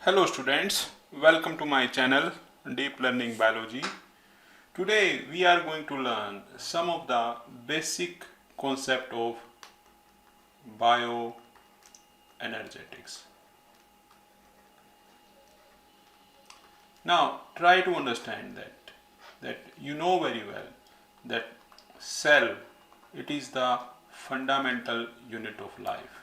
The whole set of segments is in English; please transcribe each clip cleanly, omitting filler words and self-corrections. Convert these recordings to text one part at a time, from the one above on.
Hello students, welcome to my channel Deep Learning Biology. Today we are going to learn some of the basic concept of bioenergetics. Now try to understand that you know very well that cell, it is the fundamental unit of life.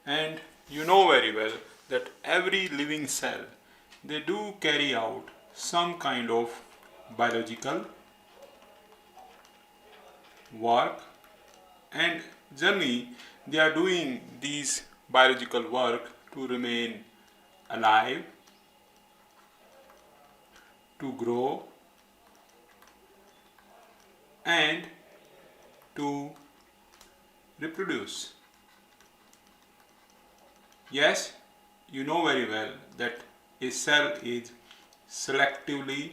And you know very well that every living cell, they do carry out some kind of biological work, and generally they are doing these biological work to remain alive, to grow, and to reproduce. Yes, you know very well that a cell is selectively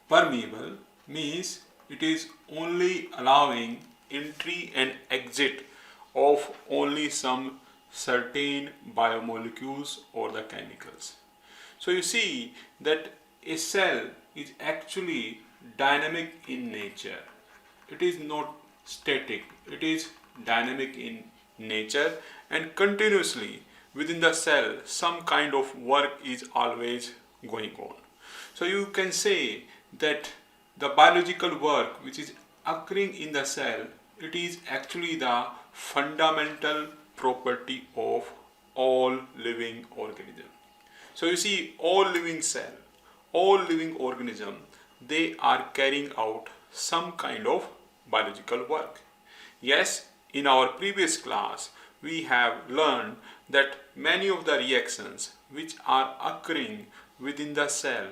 permeable, means it is only allowing entry and exit of only some certain biomolecules or the chemicals. So you see that a cell is actually dynamic in nature. It is not static, it is dynamic in nature, and continuously within the cell some kind of work is always going on. So you can say that the biological work which is occurring in the cell, it is actually the fundamental property of all living organism. So you see, all living cell, all living organism, they are carrying out some kind of biological work. Yes, in our previous class we have learned that many of the reactions which are occurring within the cell,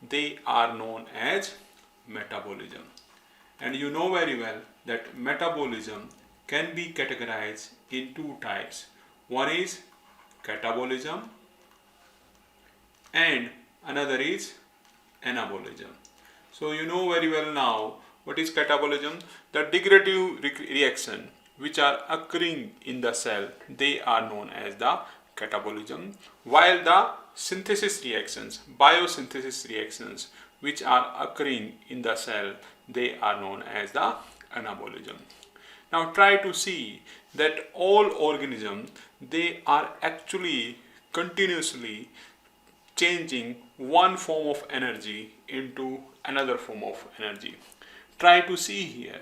they are known as metabolism. And you know very well that metabolism can be categorized in two types. One is catabolism and another is anabolism. So you know very well now what is catabolism. The degradative reaction which are occurring in the cell, they are known as the catabolism, while the synthesis reactions, biosynthesis reactions which are occurring in the cell, they are known as the anabolism. Now try to see that all organisms, they are actually continuously changing one form of energy into another form of energy. Try to see here,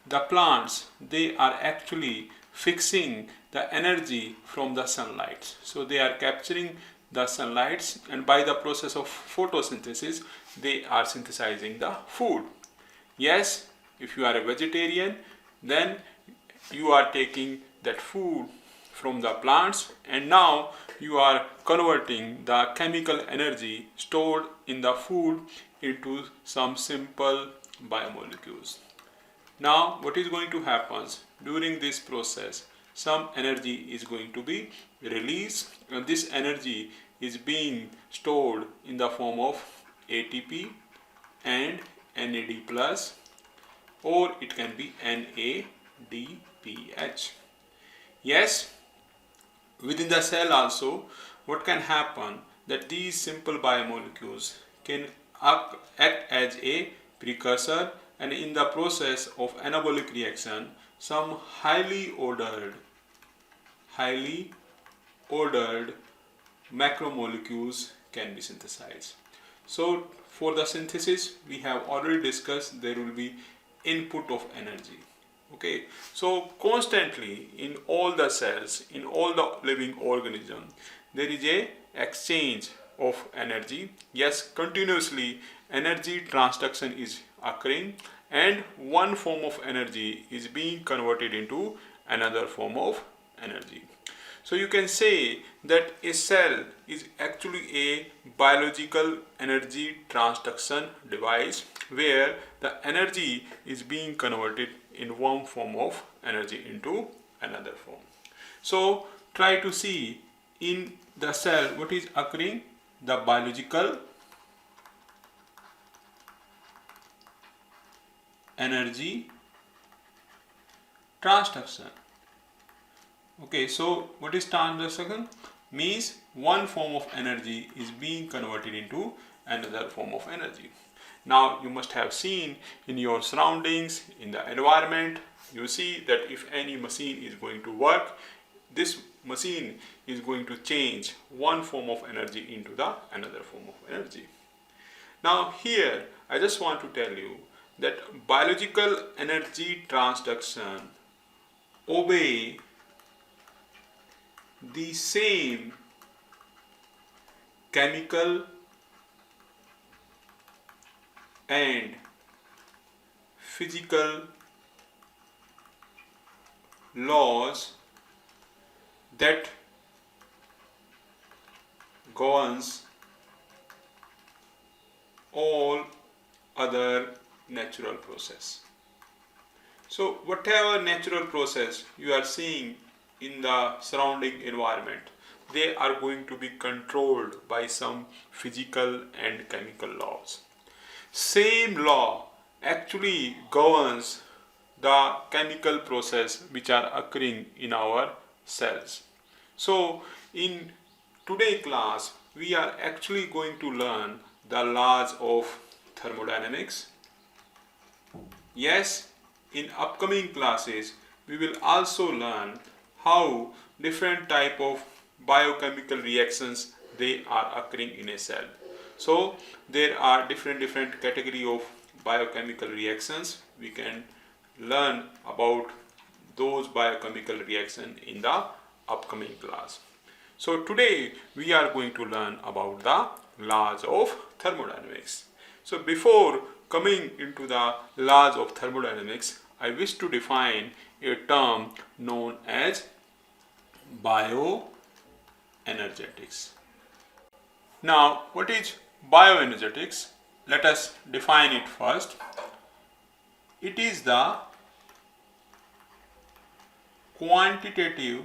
the plants, they are actually fixing the energy from the sunlight. So they are capturing the sunlight, and by the process of photosynthesis they are synthesizing the food. Yes, if you are a vegetarian, then you are taking that food from the plants, and now you are converting the chemical energy stored in the food into some simple biomolecules. Now what is going to happen during this process? Some energy is going to be released, and this energy is being stored in the form of ATP and NAD plus, or it can be NADPH. Yes, within the cell also what can happen, that these simple biomolecules can act as a precursor, and in the process of anabolic reaction some highly ordered macromolecules can be synthesized. So for the synthesis we have already discussed, there will be input of energy. Okay, so constantly in all the cells, in all the living organisms, there is a exchange of energy. Yes, continuously energy transduction is occurring, and one form of energy is being converted into another form of energy. So you can say that a cell is actually a biological energy transduction device, where the energy is being converted in one form of energy into another form. So try to see in the cell what is occurring, the biological energy transduction. Okay, so what is transduction? Means one form of energy is being converted into another form of energy. Now you must have seen in your surroundings, in the environment, you see that if any machine is going to work, this machine is going to change one form of energy into the another form of energy. Now here I just want to tell you that biological energy transduction obey the same chemical and physical laws that governs all other natural process. So whatever natural process you are seeing in the surrounding environment, they are going to be controlled by some physical and chemical laws. Same law actually governs the chemical process which are occurring in our cells. So in today's class we are actually going to learn the laws of thermodynamics. Yes, in upcoming classes we will also learn how different type of biochemical reactions they are occurring in a cell. So there are different category of biochemical reactions. We can learn about those biochemical reactions in the upcoming class. So today we are going to learn about the laws of thermodynamics. So before coming into the laws of thermodynamics, I wish to define a term known as bioenergetics. Now, what is bioenergetics? Let us define it first. It is the quantitative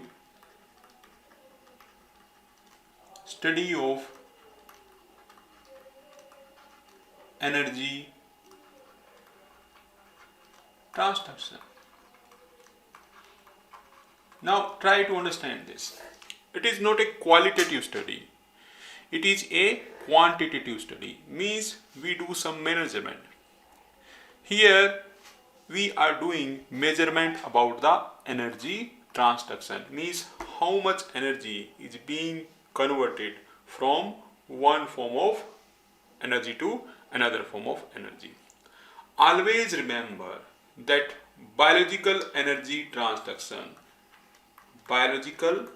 study of energy transduction. Now try to understand this. It is not a qualitative study. It is a quantitative study. Means we do some measurement. Here we are doing measurement about the energy transduction. Means how much energy is being converted from one form of energy to another form of energy. Always remember that biological energy transduction, biological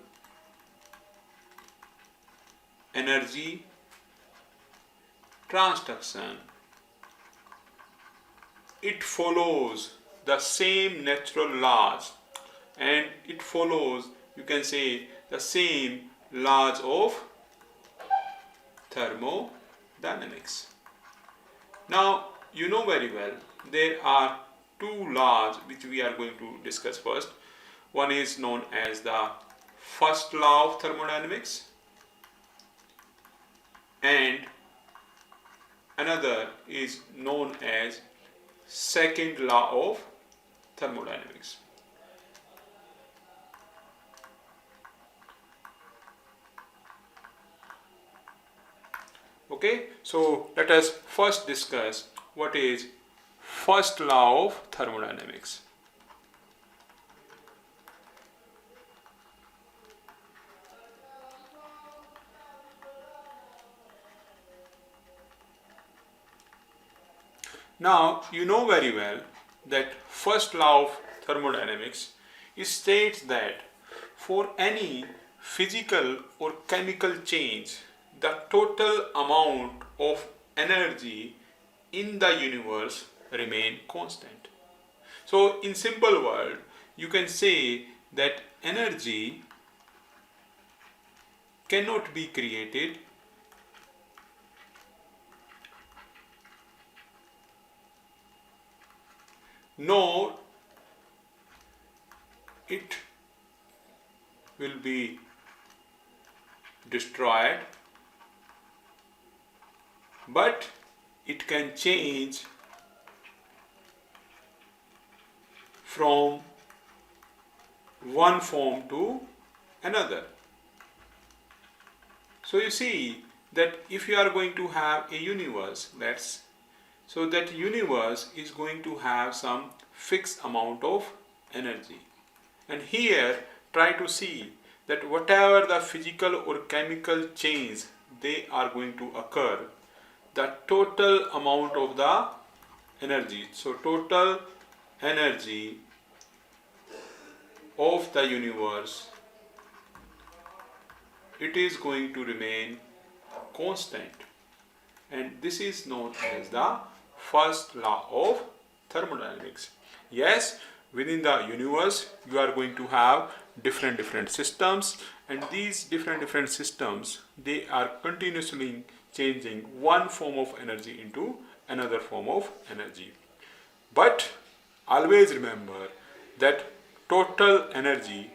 energy transduction, it follows the same natural laws and it follows, you can say, the same laws of thermodynamics. Now you know very well there are two laws which we are going to discuss first. One is known as the first law of thermodynamics and another is known as second law of thermodynamics. Okay, so let us first discuss what is first law of thermodynamics. Now you know very well that first law of thermodynamics states that for any physical or chemical change, the total amount of energy in the universe remain constant. So in simple word, you can say that energy cannot be created nor it will be destroyed, but it can change from one form to another. So you see that if you are going to have a universe, so that universe is going to have some fixed amount of energy. And here try to see that whatever the physical or chemical change they are going to occur, the total amount of the energy, so total energy of the universe, it is going to remain constant. And this is known as the first law of thermodynamics. Yes, within the universe you are going to have different systems, and these different systems, they are continuously changing one form of energy into another form of energy. But always remember that total energy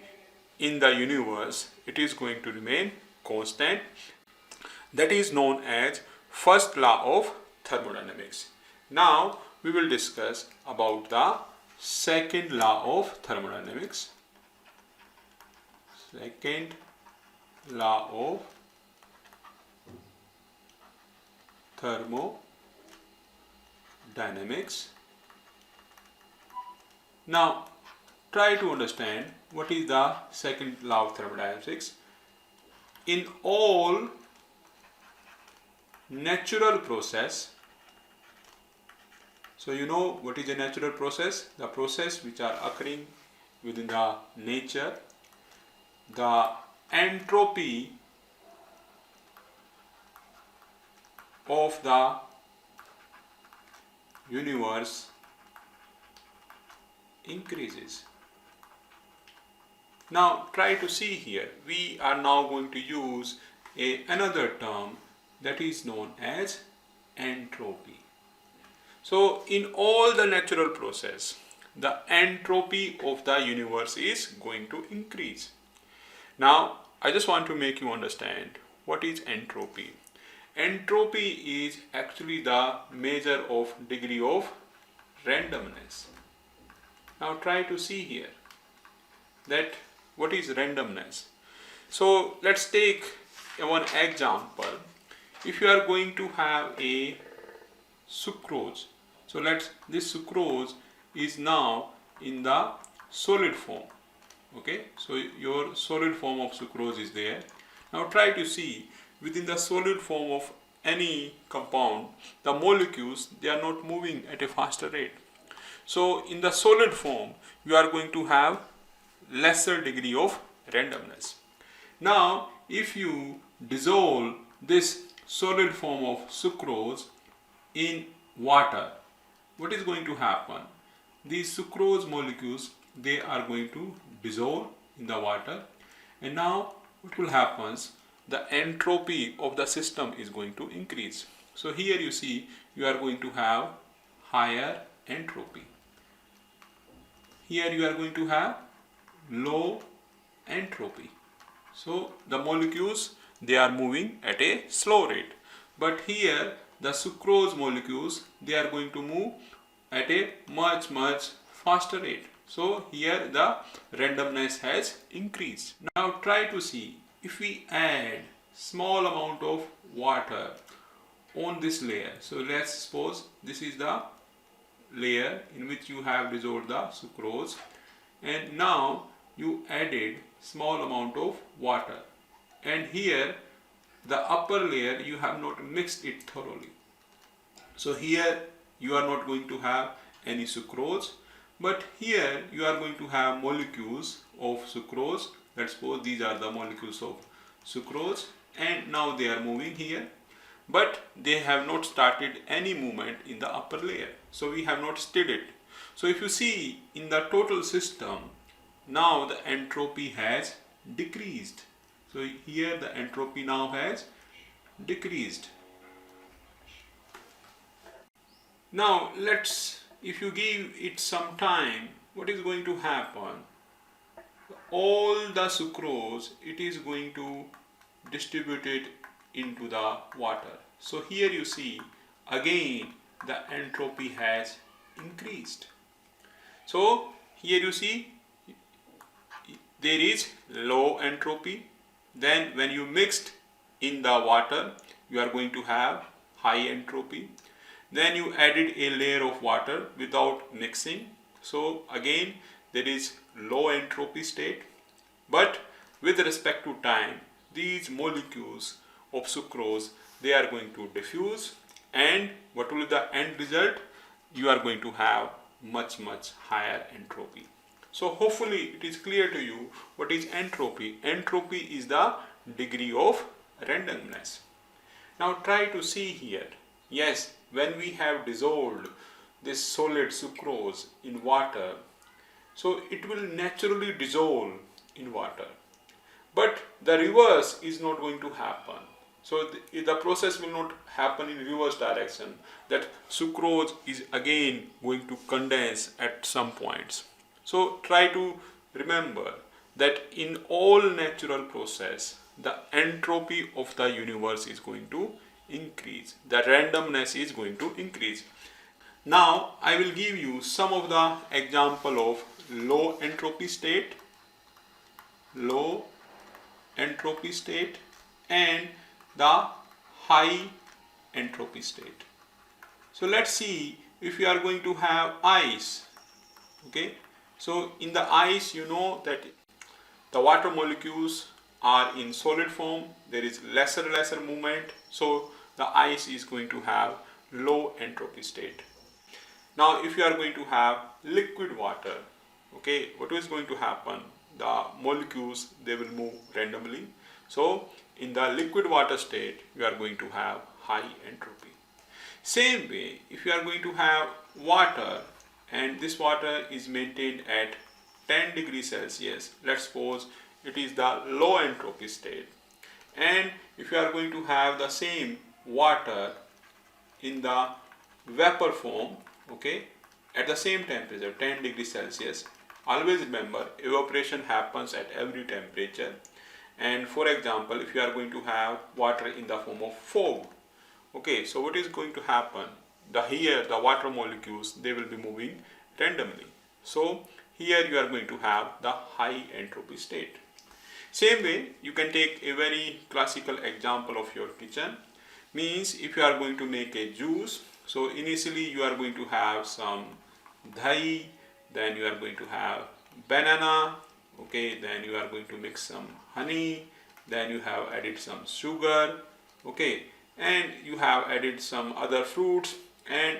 in the universe, it is going to remain constant. That is known as first law of thermodynamics. Now we will discuss about the second law of thermodynamics. Second law of thermodynamics. Now try to understand what is the second law of thermodynamics. In all natural process, so you know what is a natural process? The process which are occurring within the nature, the entropy of the universe increases. Now try to see here, we are now going to use another term that is known as entropy. So in all the natural process, the entropy of the universe is going to increase. Now I just want to make you understand what is entropy. Entropy is actually the measure of degree of randomness. Now try to see here that what is randomness. So let's take one example. If you are going to have a sucrose, so this sucrose is now in the solid form. Okay, so your solid form of sucrose is there. Now try to see within the solid form of any compound, the molecules, they are not moving at a faster rate. So in the solid form you are going to have lesser degree of randomness. Now if you dissolve this solid form of sucrose in water, what is going to happen? These sucrose molecules, they are going to dissolve in the water, and now what will happen? The entropy of the system is going to increase. So here you see you are going to have higher entropy. Here you are going to have low entropy. So the molecules, they are moving at a slow rate, but here the sucrose molecules, they are going to move at a much faster rate. So here the randomness has increased. Now try to see if we add small amount of water on this layer. So let's suppose this is the layer in which you have dissolved the sucrose, and now you added small amount of water, and here the upper layer you have not mixed it thoroughly. So here you are not going to have any sucrose, but here you are going to have molecules of sucrose. Let's suppose these are the molecules of sucrose, and now they are moving here, but they have not started any movement in the upper layer. So we have not stirred it. So if you see in the total system, now the entropy has decreased. So here the entropy now has decreased. Now if you give it some time, what is going to happen? All the sucrose, it is going to distribute it into the water. So here you see again the entropy has increased. So here you see there is low entropy. Then when you mixed in the water, you are going to have high entropy. Then you added a layer of water without mixing, so again there is low entropy state. But with respect to time, these molecules of sucrose, they are going to diffuse, and what will be the end result? You are going to have much higher entropy. So hopefully it is clear to you what is entropy. Entropy is the degree of randomness. Now try to see here. Yes, when we have dissolved this solid sucrose in water, so it will naturally dissolve in water. But the reverse is not going to happen. So the process will not happen in reverse direction, that sucrose is again going to condense at some points. So try to remember that in all natural process, the entropy of the universe is going to increase. The randomness is going to increase. Now I will give you some of the example of low entropy state, and the high entropy state. So let's see if we are going to have ice. Okay, so in the ice, you know that the water molecules are in solid form, there is lesser movement, so the ice is going to have low entropy state. Now if you are going to have liquid water, okay, what is going to happen? The molecules, they will move randomly. So in the liquid water state, you are going to have high entropy. Same way, if you are going to have water, and this water is maintained at 10 degrees Celsius, let's suppose it is the low entropy state. And if you are going to have the same water in the vapor form, okay, at the same temperature, 10 degrees Celsius, always remember evaporation happens at every temperature. And for example, if you are going to have water in the form of fog, okay, so what is going to happen? Here the water molecules, they will be moving randomly. So here you are going to have the high entropy state. Same way, you can take a very classical example of your kitchen. Means if you are going to make a juice, so initially you are going to have some dahi, then you are going to have banana, okay, then you are going to mix some honey, then you have added some sugar, okay, and you have added some other fruits, and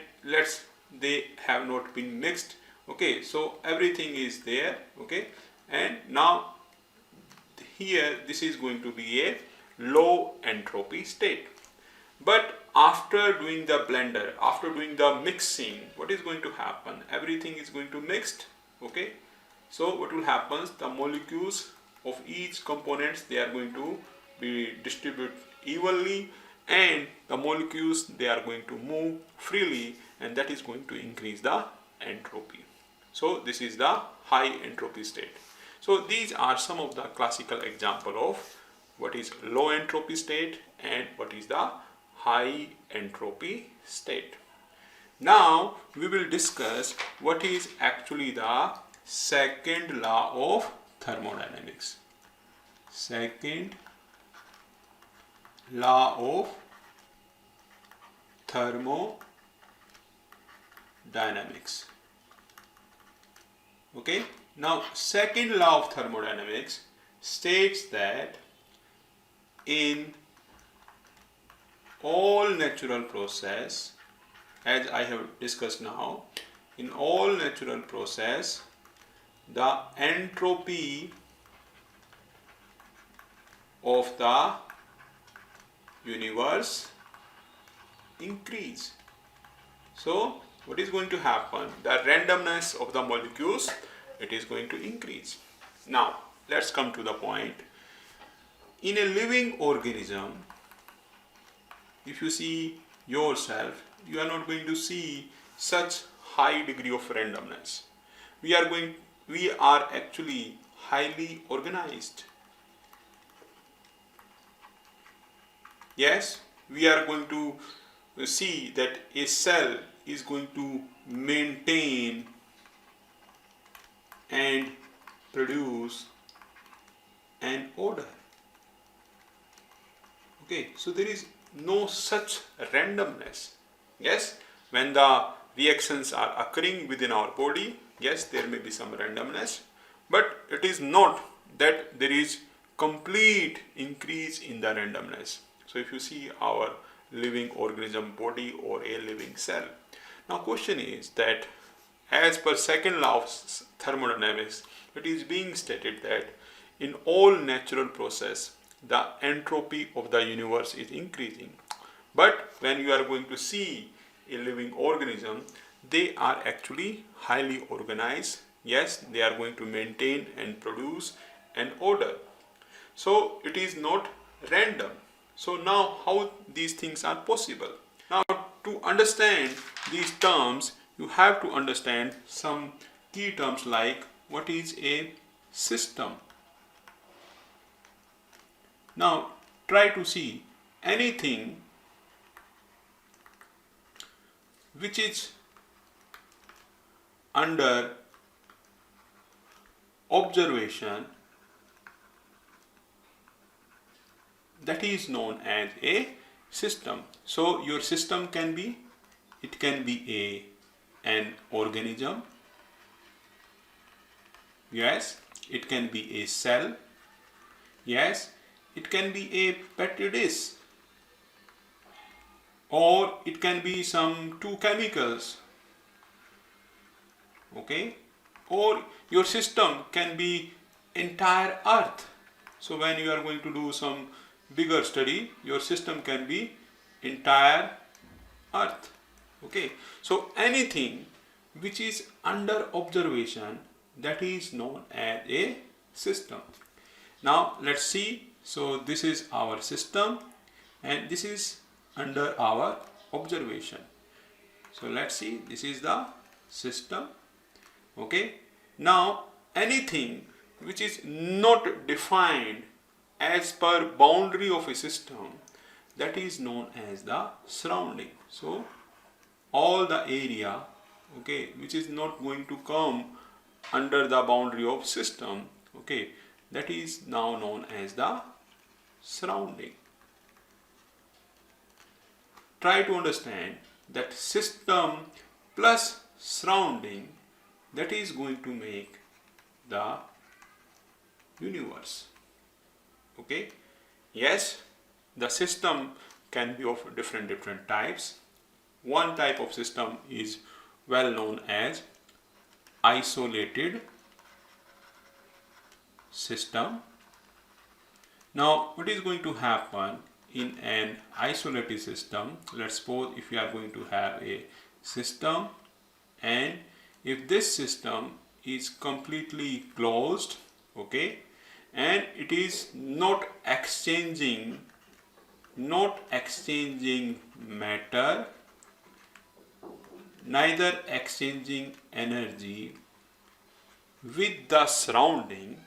they have not been mixed, okay, so everything is there, okay, and now here this is going to be a low entropy state. But after doing the blender, after doing the mixing, what is going to happen? Everything is going to mixed, okay. So what will happen? The molecules of each components, they are going to be distributed evenly, and the molecules, they are going to move freely, and that is going to increase the entropy. So this is the high entropy state. So these are some of the classical example of what is low entropy state and what is the high entropy state. Now we will discuss what is actually the second law of thermodynamics. Second law of thermodynamics. Okay, now second law of thermodynamics states that in all natural process, as I have discussed now, in all natural process, the entropy of the universe increase. So what is going to happen? The randomness of the molecules, it is going to increase. Now let's come to the point. In a living organism, if you see yourself, you are not going to see such high degree of randomness. We are actually highly organized. Yes, we are going to see that a cell is going to maintain and produce an odor. Okay, so there is no such randomness. Yes, when the reactions are occurring within our body, yes, there may be some randomness, but it is not that there is complete increase in the randomness. So if you see our living organism body or a living cell, now question is that as per second law of thermodynamics, it is being stated that in all natural process the entropy of the universe is increasing. But when you are going to see a living organism, they are actually highly organized. Yes, they are going to maintain and produce an order. So it is not random. So now how these things are possible? Now to understand these terms, you have to understand some key terms like what is a system. Now try to see anything which is under observation, that is known as a system. So your system can be, it can be an organism, yes, it can be a cell, yes, it can be a petri dish, or it can be some two chemicals, okay, or your system can be entire earth. So when you are going to do some bigger study, your system can be entire earth, okay. So anything which is under observation, that is known as a system. Now let's see. So this is our system and this is under our observation. So let's see, this is the system, okay. Now anything which is not defined as per boundary of a system, that is known as the surrounding. So all the area, okay, which is not going to come under the boundary of system, okay, that is now known as the surrounding. Try to understand that system plus surrounding, that is going to make the universe, okay. Yes, the system can be of different types. One type of system is well known as isolated system. Now what is going to happen in an isolated system? Let's suppose if you are going to have a system, and if this system is completely closed, okay, and it is not exchanging matter, neither exchanging energy with the surrounding,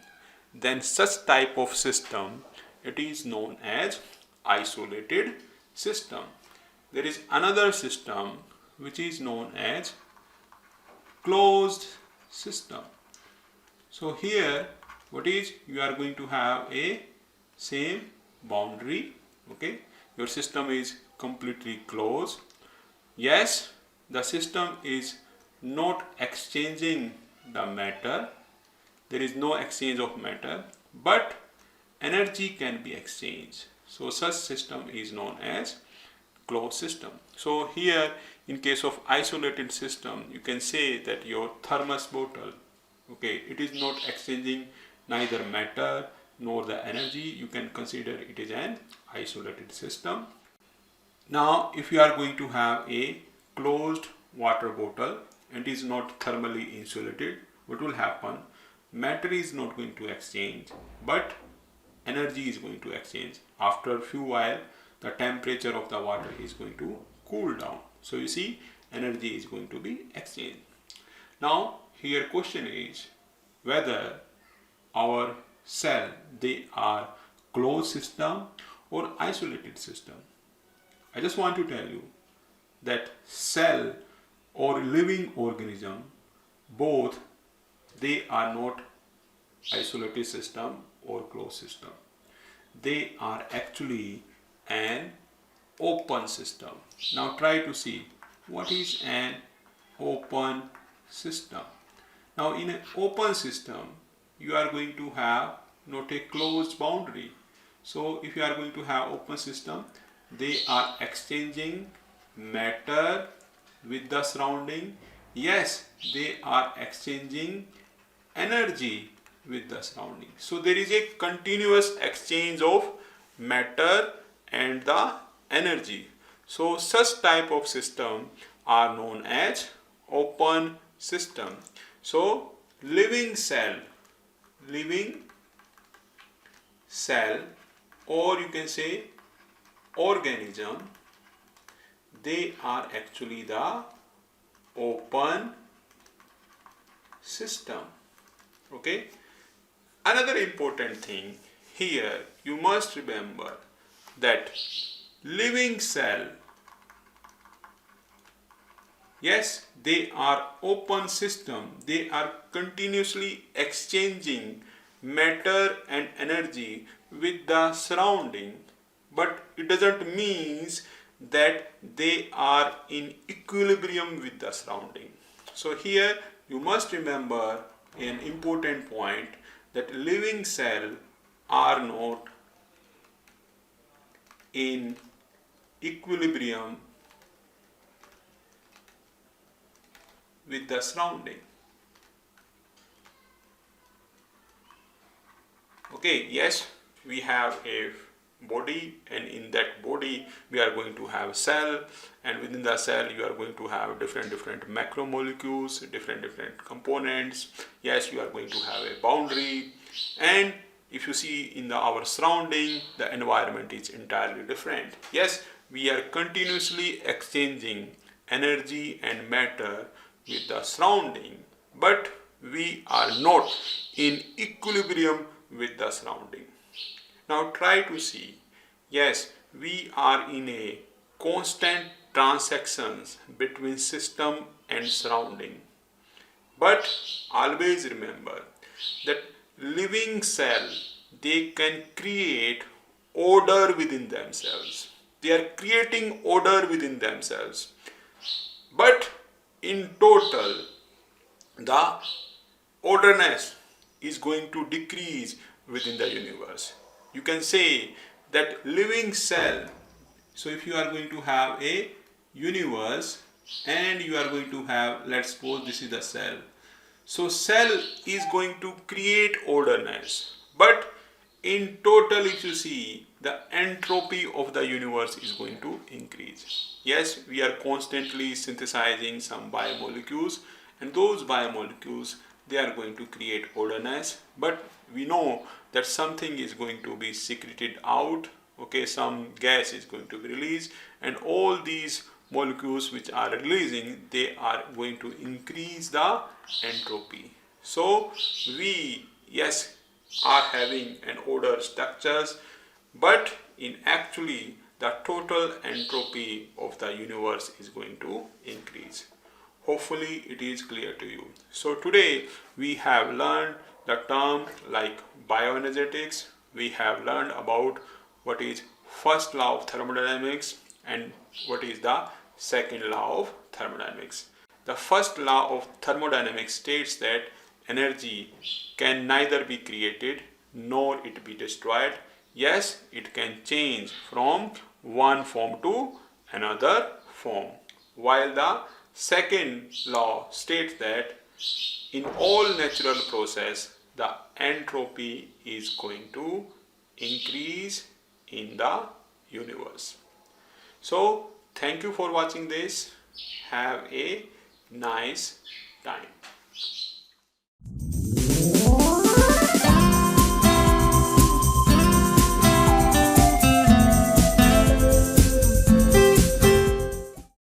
then such type of system, it is known as isolated system. There is another system which is known as closed system. So here what is, you are going to have a same boundary, okay, your system is completely closed. Yes, the system is not exchanging the matter, there is no exchange of matter, but energy can be exchanged. So such system is known as closed system. So here in case of isolated system, you can say that your thermos bottle, okay, it is not exchanging neither matter nor the energy, you can consider it is an isolated system. Now if you are going to have a closed water bottle and it is not thermally insulated, what will happen? Matter is not going to exchange, but energy is going to exchange. After a few while, the temperature of the water is going to cool down. So you see, energy is going to be exchanged. Now here question is whether our cell, they are closed system or isolated system. I just want to tell you that cell or living organism, both they are not isolated system or closed system. They are actually an open system. Now try to see what is an open system. Now in an open system, you are going to have not a closed boundary. So if you are going to have open system, they are exchanging matter with the surrounding. Yes, they are exchanging energy with the surrounding. So there is a continuous exchange of matter and the energy. So such type of system are known as open system. So living cell, or you can say organism, they are actually the open system. Okay. Another important thing here, you must remember that living cell, yes, they are open system. They are continuously exchanging matter and energy with the surrounding, but it doesn't mean that they are in equilibrium with the surrounding. So here you must remember an important point, that living cells are not in equilibrium with the surrounding. Okay, yes, we have a body, and in that body we are going to have a cell, and within the cell you are going to have different macromolecules, different components. Yes, you are going to have a boundary, and if you see in our surrounding, the environment is entirely different. Yes, we are continuously exchanging energy and matter with the surrounding, but we are not in equilibrium with the surrounding. Now try to see, yes, we are in a constant transactions between system and surrounding. But always remember that living cell, they can create order within themselves. They are creating order within themselves. But in total, the orderness is going to decrease within the universe. You can say that living cell, so if you are going to have a universe and you are going to have, let's suppose this is the cell. So cell is going to create orderness, but in total, if you see, the entropy of the universe is going to increase. Yes, we are constantly synthesizing some biomolecules, and those biomolecules, they are going to create orderness, but we know that something is going to be secreted out. Okay, some gas is going to be released, and all these molecules which are releasing, they are going to increase the entropy. So we, yes, are having an order structures, but in actually the total entropy of the universe is going to increase. Hopefully it is clear to you. So today we have learned the term like bioenergetics. We have learned about what is first law of thermodynamics and what is the second law of thermodynamics. The first law of thermodynamics states that energy can neither be created nor it be destroyed. Yes, it can change from one form to another form. While the second law states that in all natural process, the entropy is going to increase in the universe. So, thank you for watching this. Have a nice time.